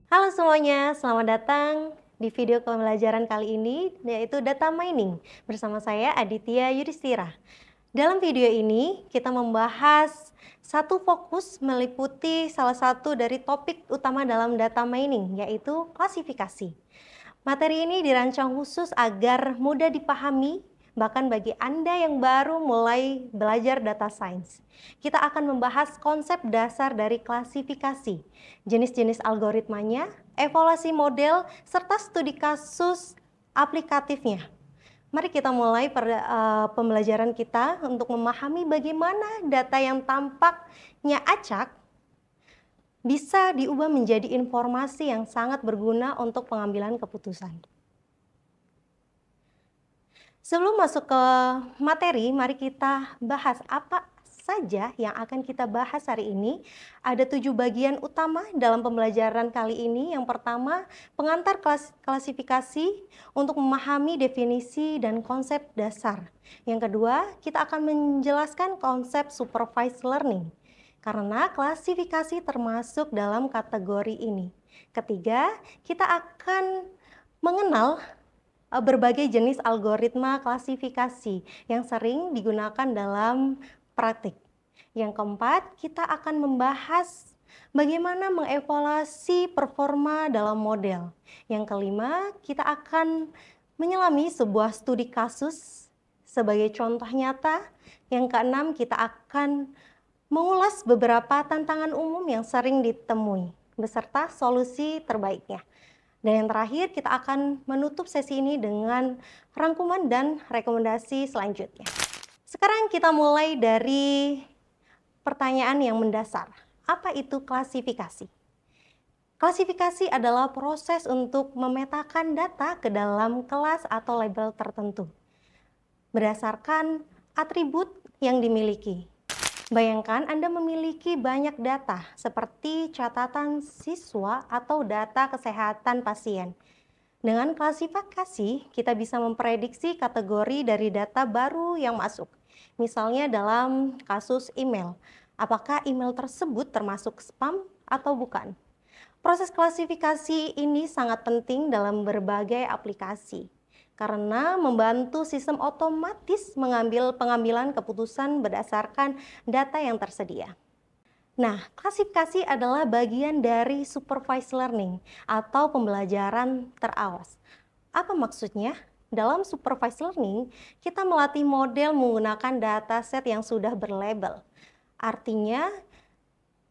Halo semuanya, selamat datang di video pembelajaran kali ini, yaitu data mining. Bersama saya Aditya Yudhistira. Dalam video ini, kita membahas satu fokus meliputi salah satu dari topik utama dalam data mining, yaitu klasifikasi. Materi ini dirancang khusus agar mudah dipahami, bahkan bagi Anda yang baru mulai belajar data science. Kita akan membahas konsep dasar dari klasifikasi, jenis-jenis algoritmanya, evaluasi model, serta studi kasus aplikatifnya. Mari kita mulai pembelajaran kita untuk memahami bagaimana data yang tampaknya acak bisa diubah menjadi informasi yang sangat berguna untuk pengambilan keputusan. Sebelum masuk ke materi, mari kita bahas apa saja yang akan kita bahas hari ini. Ada 7 bagian utama dalam pembelajaran kali ini. Yang pertama, pengantar klasifikasi untuk memahami definisi dan konsep dasar. Yang kedua, kita akan menjelaskan konsep supervised learning, karena klasifikasi termasuk dalam kategori ini. Ketiga, kita akan mengenal berbagai jenis algoritma klasifikasi yang sering digunakan dalam praktik. Yang keempat, kita akan membahas bagaimana mengevaluasi performa dalam model. Yang kelima, kita akan menyelami sebuah studi kasus sebagai contoh nyata. Yang keenam, kita akan mengulas beberapa tantangan umum yang sering ditemui, beserta solusi terbaiknya. Dan yang terakhir, kita akan menutup sesi ini dengan rangkuman dan rekomendasi selanjutnya. Sekarang kita mulai dari pertanyaan yang mendasar. Apa itu klasifikasi? Klasifikasi adalah proses untuk memetakan data ke dalam kelas atau label tertentu berdasarkan atribut yang dimiliki. Bayangkan Anda memiliki banyak data seperti catatan siswa atau data kesehatan pasien. Dengan klasifikasi, kita bisa memprediksi kategori dari data baru yang masuk. Misalnya dalam kasus email, apakah email tersebut termasuk spam atau bukan? Proses klasifikasi ini sangat penting dalam berbagai aplikasi, karena membantu sistem otomatis mengambil pengambilan keputusan berdasarkan data yang tersedia. Nah, klasifikasi adalah bagian dari supervised learning atau pembelajaran terawas. Apa maksudnya? Dalam supervised learning, kita melatih model menggunakan dataset yang sudah berlabel. Artinya,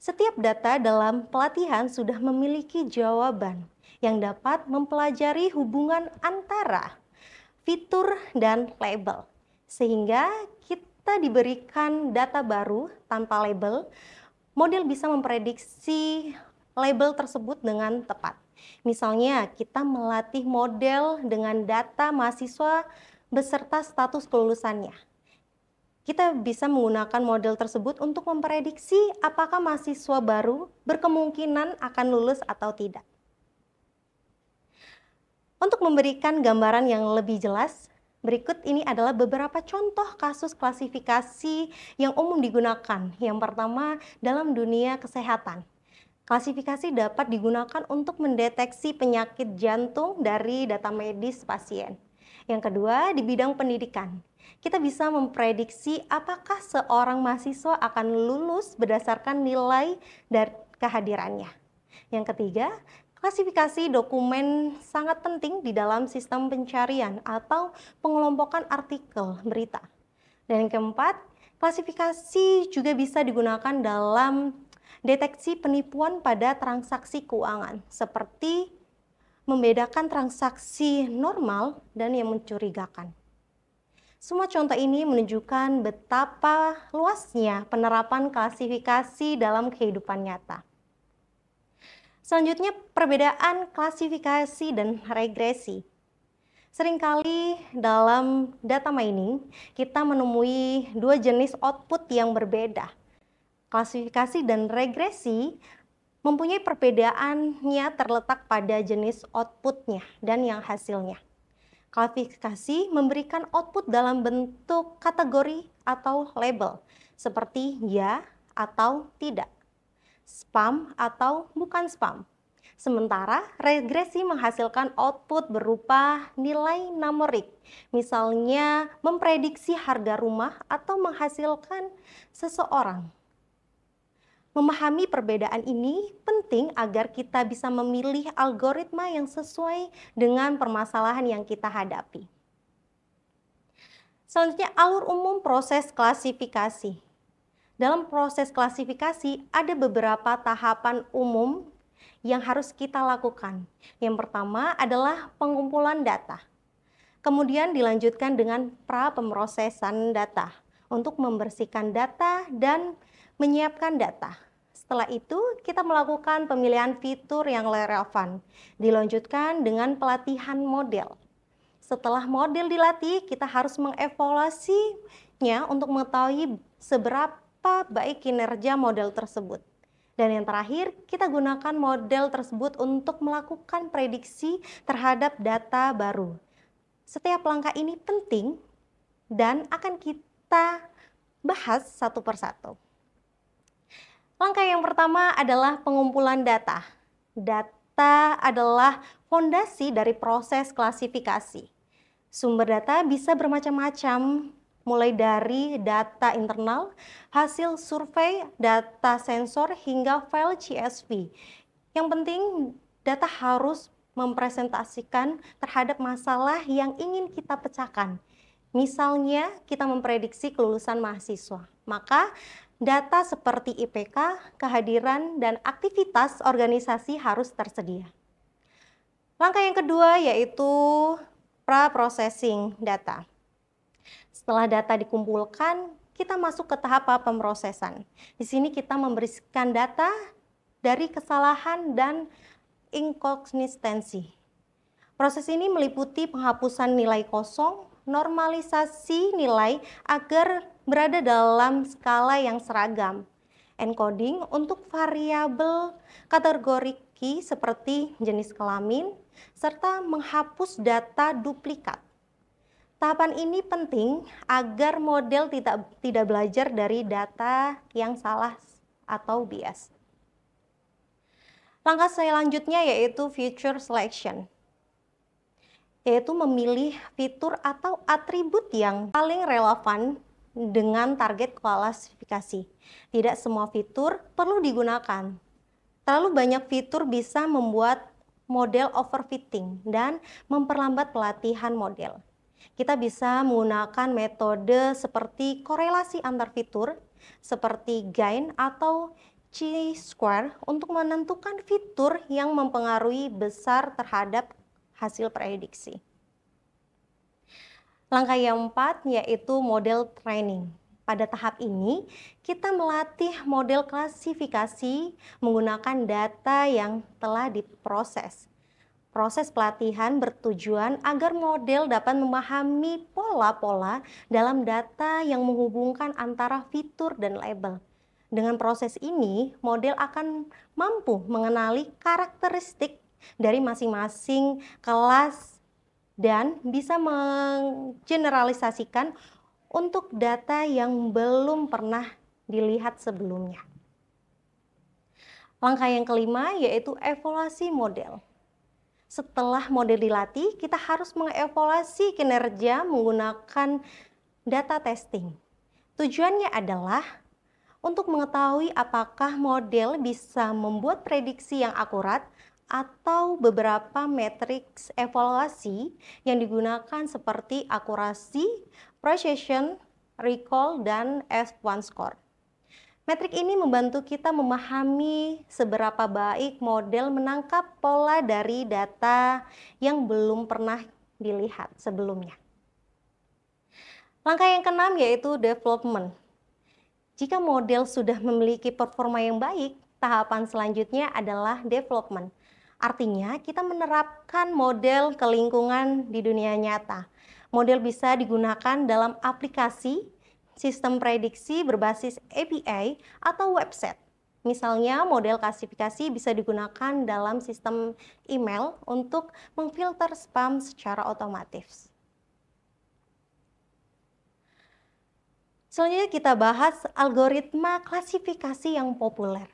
setiap data dalam pelatihan sudah memiliki jawaban yang dapat mempelajari hubungan antara fitur dan label, sehingga kita diberikan data baru tanpa label, model bisa memprediksi label tersebut dengan tepat. Misalnya, kita melatih model dengan data mahasiswa beserta status kelulusannya. Kita bisa menggunakan model tersebut untuk memprediksi apakah mahasiswa baru berkemungkinan akan lulus atau tidak. Untuk memberikan gambaran yang lebih jelas, berikut ini adalah beberapa contoh kasus klasifikasi yang umum digunakan. Yang pertama, dalam dunia kesehatan. Klasifikasi dapat digunakan untuk mendeteksi penyakit jantung dari data medis pasien. Yang kedua, di bidang pendidikan. Kita bisa memprediksi apakah seorang mahasiswa akan lulus berdasarkan nilai dari kehadirannya. Yang ketiga, klasifikasi dokumen sangat penting di dalam sistem pencarian atau pengelompokan artikel berita. Dan yang keempat, klasifikasi juga bisa digunakan dalam deteksi penipuan pada transaksi keuangan, seperti membedakan transaksi normal dan yang mencurigakan. Semua contoh ini menunjukkan betapa luasnya penerapan klasifikasi dalam kehidupan nyata. Selanjutnya, perbedaan klasifikasi dan regresi. Seringkali dalam data mining, kita menemui dua jenis output yang berbeda. Klasifikasi dan regresi mempunyai perbedaannya terletak pada jenis outputnya dan yang hasilnya. Klasifikasi memberikan output dalam bentuk kategori atau label, seperti ya atau tidak, spam atau bukan spam, Sementara regresi menghasilkan output berupa nilai numerik, misalnya memprediksi harga rumah atau menghasilkan seseorang. Memahami perbedaan ini penting agar kita bisa memilih algoritma yang sesuai dengan permasalahan yang kita hadapi. Selanjutnya, alur umum proses klasifikasi. Dalam proses klasifikasi ada beberapa tahapan umum yang harus kita lakukan. Yang pertama adalah pengumpulan data. Kemudian dilanjutkan dengan pra-pemrosesan data untuk membersihkan data dan menyiapkan data. Setelah itu, kita melakukan pemilihan fitur yang relevan. Dilanjutkan dengan pelatihan model. Setelah model dilatih, kita harus mengevaluasinya untuk mengetahui seberapa baik kinerja model tersebut. Dan yang terakhir, kita gunakan model tersebut untuk melakukan prediksi terhadap data baru. Setiap langkah ini penting dan akan kita bahas satu persatu. Langkah yang pertama adalah pengumpulan data. Data adalah fondasi dari proses klasifikasi. Sumber data bisa bermacam-macam, mulai dari data internal, hasil survei, data sensor, hingga file CSV. Yang penting, data harus mempresentasikan terhadap masalah yang ingin kita pecahkan. Misalnya, kita memprediksi kelulusan mahasiswa. Maka, data seperti IPK, kehadiran, dan aktivitas organisasi harus tersedia. Langkah yang kedua yaitu pra-processing data. Setelah data dikumpulkan, kita masuk ke tahap pemrosesan. Di sini kita membersihkan data dari kesalahan dan inkonsistensi. Proses ini meliputi penghapusan nilai kosong, normalisasi nilai agar berada dalam skala yang seragam, encoding untuk variabel kategoriki seperti jenis kelamin, serta menghapus data duplikat. Tahapan ini penting agar model tidak belajar dari data yang salah atau bias. Langkah selanjutnya yaitu feature selection, yaitu memilih fitur atau atribut yang paling relevan dengan target klasifikasi. Tidak semua fitur perlu digunakan. Terlalu banyak fitur bisa membuat model overfitting dan memperlambat pelatihan model. Kita bisa menggunakan metode seperti korelasi antar fitur, seperti gain atau chi-square untuk menentukan fitur yang mempengaruhi besar terhadap hasil prediksi. Langkah yang keempat yaitu model training. Pada tahap ini, kita melatih model klasifikasi menggunakan data yang telah diproses. Proses pelatihan bertujuan agar model dapat memahami pola-pola dalam data yang menghubungkan antara fitur dan label. Dengan proses ini, model akan mampu mengenali karakteristik dari masing-masing kelas dan bisa menggeneralisasikan untuk data yang belum pernah dilihat sebelumnya. Langkah yang kelima yaitu evaluasi model. Setelah model dilatih, kita harus mengevaluasi kinerja menggunakan data testing. Tujuannya adalah untuk mengetahui apakah model bisa membuat prediksi yang akurat atau beberapa matriks evaluasi yang digunakan seperti akurasi, precision, recall, dan F1 score. Metrik ini membantu kita memahami seberapa baik model menangkap pola dari data yang belum pernah dilihat sebelumnya. Langkah yang keenam yaitu development. Jika model sudah memiliki performa yang baik, tahapan selanjutnya adalah development. Artinya kita menerapkan model ke lingkungan di dunia nyata. Model bisa digunakan dalam aplikasi, sistem prediksi berbasis API, atau website. Misalnya, model klasifikasi bisa digunakan dalam sistem email untuk memfilter spam secara otomatis. Selanjutnya kita bahas algoritma klasifikasi yang populer.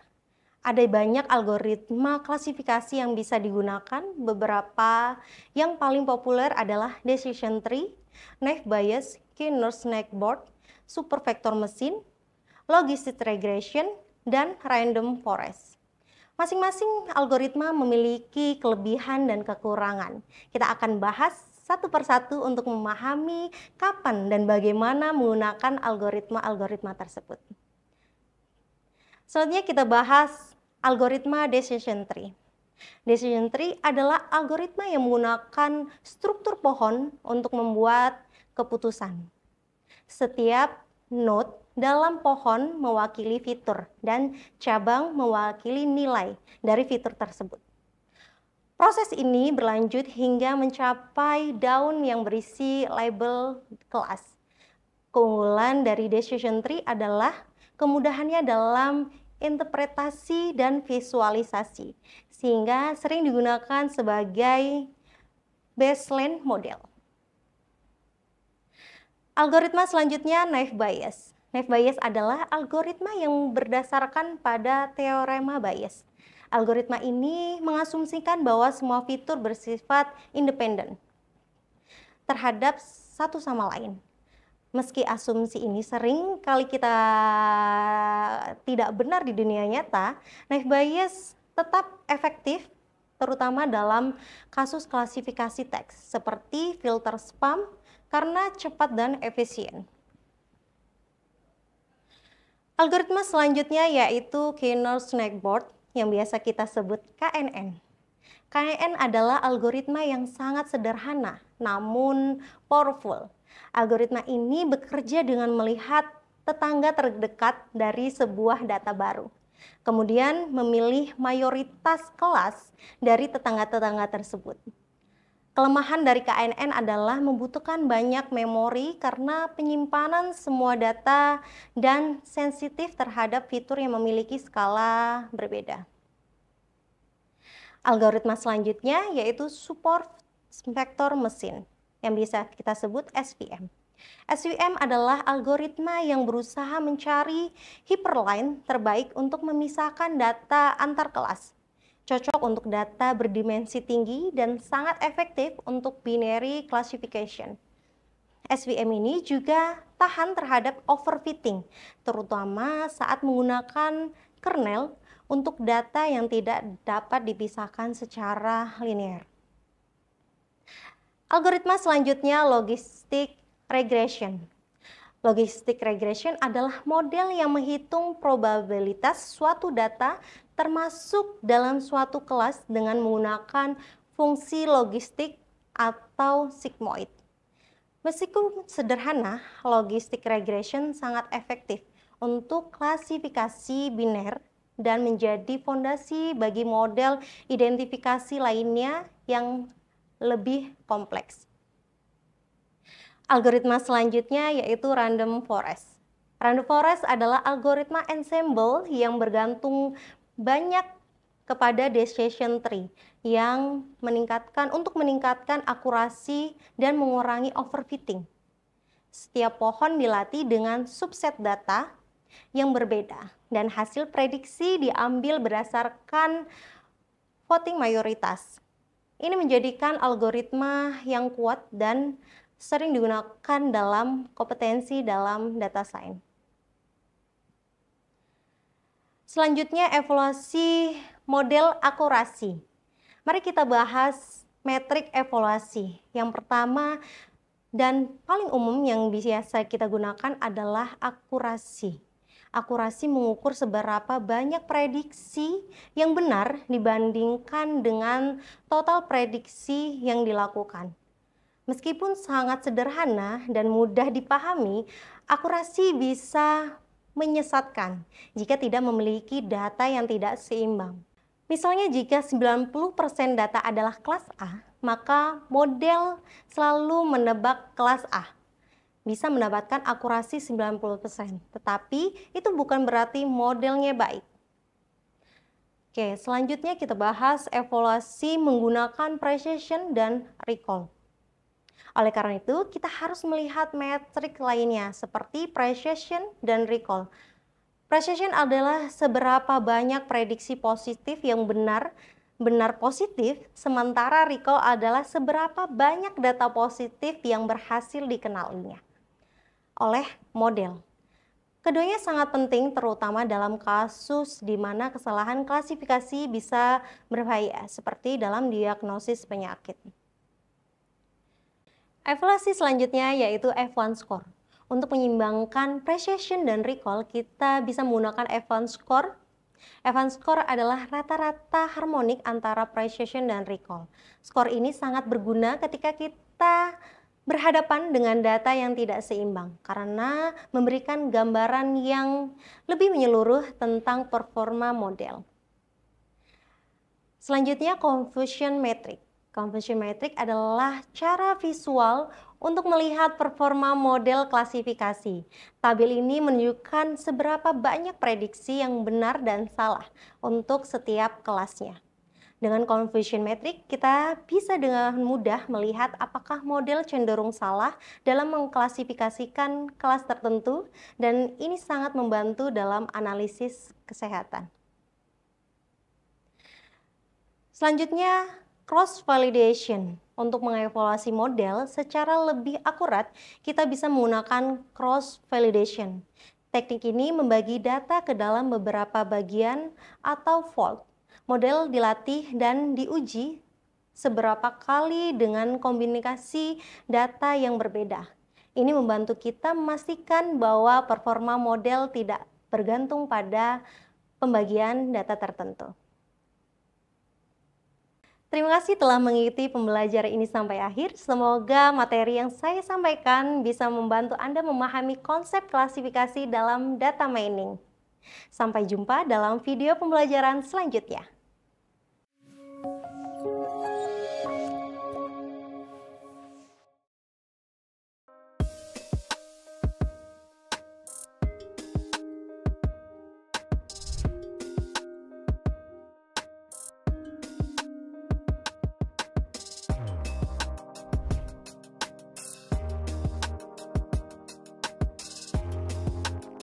Ada banyak algoritma klasifikasi yang bisa digunakan. Beberapa yang paling populer adalah decision tree, naive Bayes, Skinner-Snaggboard, supervector mesin, logistic regression, dan random forest. Masing-masing algoritma memiliki kelebihan dan kekurangan. Kita akan bahas satu persatu untuk memahami kapan dan bagaimana menggunakan algoritma-algoritma tersebut. Selanjutnya kita bahas algoritma decision tree. Decision tree adalah algoritma yang menggunakan struktur pohon untuk membuat keputusan. Setiap node dalam pohon mewakili fitur dan cabang mewakili nilai dari fitur tersebut. Proses ini berlanjut hingga mencapai daun yang berisi label kelas. Keunggulan dari decision tree adalah kemudahannya dalam interpretasi dan visualisasi, sehingga sering digunakan sebagai baseline model. Algoritma selanjutnya naive Bayes. Naive Bayes adalah algoritma yang berdasarkan pada teorema Bayes. Algoritma ini mengasumsikan bahwa semua fitur bersifat independen terhadap satu sama lain. Meski asumsi ini sering kali kita tidak benar di dunia nyata, naive Bayes tetap efektif terutama dalam kasus klasifikasi teks seperti filter spam karena cepat dan efisien. Algoritma selanjutnya yaitu Skinner-Snaggboard yang biasa kita sebut KNN. KNN adalah algoritma yang sangat sederhana namun powerful. Algoritma ini bekerja dengan melihat tetangga terdekat dari sebuah data baru. Kemudian memilih mayoritas kelas dari tetangga-tetangga tersebut. Kelemahan dari KNN adalah membutuhkan banyak memori karena penyimpanan semua data dan sensitif terhadap fitur yang memiliki skala berbeda. Algoritma selanjutnya yaitu support vector mesin yang bisa kita sebut SVM. SVM adalah algoritma yang berusaha mencari hyperline terbaik untuk memisahkan data antar kelas. Cocok untuk data berdimensi tinggi dan sangat efektif untuk binary classification. SVM ini juga tahan terhadap overfitting, terutama saat menggunakan kernel untuk data yang tidak dapat dipisahkan secara linear. Algoritma selanjutnya logistic regression. Logistic regression adalah model yang menghitung probabilitas suatu data termasuk dalam suatu kelas dengan menggunakan fungsi logistik atau sigmoid. Meskipun sederhana, logistic regression sangat efektif untuk klasifikasi biner dan menjadi fondasi bagi model identifikasi lainnya yang lebih kompleks. Algoritma selanjutnya yaitu random forest. Random forest adalah algoritma ensemble yang bergantung banyak kepada decision tree yang untuk meningkatkan akurasi dan mengurangi overfitting. Setiap pohon dilatih dengan subset data yang berbeda dan hasil prediksi diambil berdasarkan voting mayoritas. Ini menjadikan algoritma yang kuat dan sering digunakan dalam kompetensi dalam data science. Selanjutnya evaluasi model akurasi. Mari kita bahas metrik evaluasi. Yang pertama dan paling umum yang biasa kita gunakan adalah akurasi. Akurasi mengukur seberapa banyak prediksi yang benar dibandingkan dengan total prediksi yang dilakukan. Meskipun sangat sederhana dan mudah dipahami, akurasi bisa menyesatkan jika tidak memiliki data yang tidak seimbang. Misalnya jika 90% data adalah kelas A, maka model selalu menebak kelas A. Bisa mendapatkan akurasi 90%, tetapi itu bukan berarti modelnya baik. Oke, selanjutnya kita bahas evaluasi menggunakan precision dan recall. Oleh karena itu, kita harus melihat metrik lainnya seperti precision dan recall. Precision adalah seberapa banyak prediksi positif yang benar positif, sementara recall adalah seberapa banyak data positif yang berhasil dikenalinya oleh model. Keduanya sangat penting terutama dalam kasus di mana kesalahan klasifikasi bisa berbahaya, seperti dalam diagnosis penyakit. Evaluasi selanjutnya yaitu F1 score. Untuk menyeimbangkan precision dan recall, kita bisa menggunakan F1 score. F1 score adalah rata-rata harmonik antara precision dan recall. Skor ini sangat berguna ketika kita berhadapan dengan data yang tidak seimbang karena memberikan gambaran yang lebih menyeluruh tentang performa model. Selanjutnya, confusion metric. Confusion metric adalah cara visual untuk melihat performa model klasifikasi. Tabel ini menunjukkan seberapa banyak prediksi yang benar dan salah untuk setiap kelasnya. Dengan confusion metric, kita bisa dengan mudah melihat apakah model cenderung salah dalam mengklasifikasikan kelas tertentu, dan ini sangat membantu dalam analisis kesehatan. Selanjutnya, cross validation. Untuk mengevaluasi model secara lebih akurat, kita bisa menggunakan cross validation. Teknik ini membagi data ke dalam beberapa bagian atau fold. Model dilatih dan diuji seberapa kali dengan kombinasi data yang berbeda. Ini membantu kita memastikan bahwa performa model tidak bergantung pada pembagian data tertentu. Terima kasih telah mengikuti pembelajaran ini sampai akhir. Semoga materi yang saya sampaikan bisa membantu Anda memahami konsep klasifikasi dalam data mining. Sampai jumpa dalam video pembelajaran selanjutnya.